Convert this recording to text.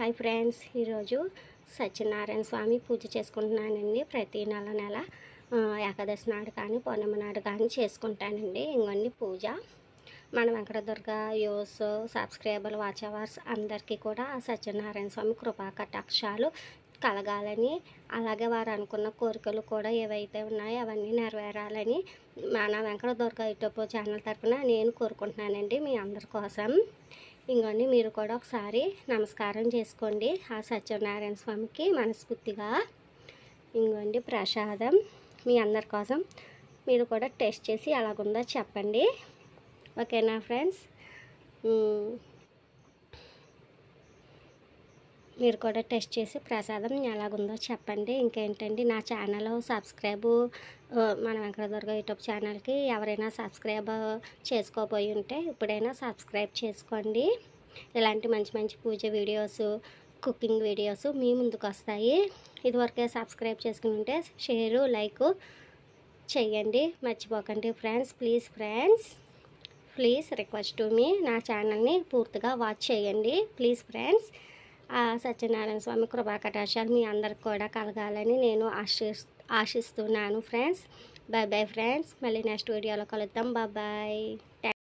Hi friends, ఈరోజు సత్యనారాయణ స్వామి పూజ చేసుకుంటున్నానండి. ప్రతి నెల ఏకాదశి నాడు కానీ పౌర్ణమి నాడు కానీ చేసుకుంటానండి. ఇంకొన్ని పూజ మన Venkatadurga use subscriber watch hours అందరికీ కూడా సత్యనారాయణ స్వామి కృపా కటాక్షాలు కలగాలని, అలాగే వారు అనుకున్న కోరికలు కూడా ఏవైతే ఉన్నాయో అవన్నీ నెరవేరాలని మన వెంకటదుర్గ యూట్యూబ్ ఛానల్ తరఫున నేను కోరుకుంటున్నానండి మీ అందరి కోసం. ఇంకొన్ని మీరు కూడా ఒకసారి నమస్కారం చేసుకోండి ఆ సత్యనారాయణ స్వామికి మనస్ఫూర్తిగా. ఇంకొండి ప్రసాదం మీ అందరి కోసం మీరు కూడా టేస్ట్ చేసి ఎలాగుందో చెప్పండి, ఓకేనా ఫ్రెండ్స్? మీరు కూడా టెస్ట్ చేసి ప్రసాదం ఎలాగుందో చెప్పండి. ఇంకేంటండి, నా ఛానల్ మన వెంకటదుర్గ యూట్యూబ్ ఛానల్కి ఎవరైనా సబ్స్క్రైబ్ చేసుకోబోయి ఉంటే ఇప్పుడైనా సబ్స్క్రైబ్ చేసుకోండి. ఇలాంటి మంచి మంచి పూజ వీడియోస్, కుకింగ్ వీడియోస్ మీ ముందుకు వస్తాయి. ఇదివరకే సబ్స్క్రైబ్ చేసుకుని ఉంటే షేరు లైక్ చేయండి, మర్చిపోకండి friends. Please request to me, నా ఛానల్ని పూర్తిగా వాచ్ చేయండి ప్లీజ్ ఫ్రెండ్స్. సత్యనారాయణ స్వామి కృపా కటాక్షాలు మీ అందరికి కూడా కలగాలని నేను ఆశిస్తున్నాను ఫ్రెండ్స్. బాయ్ ఫ్రెండ్స్, మళ్ళీ నెక్స్ట్ వీడియోలో కలుద్దాం. బాయ్.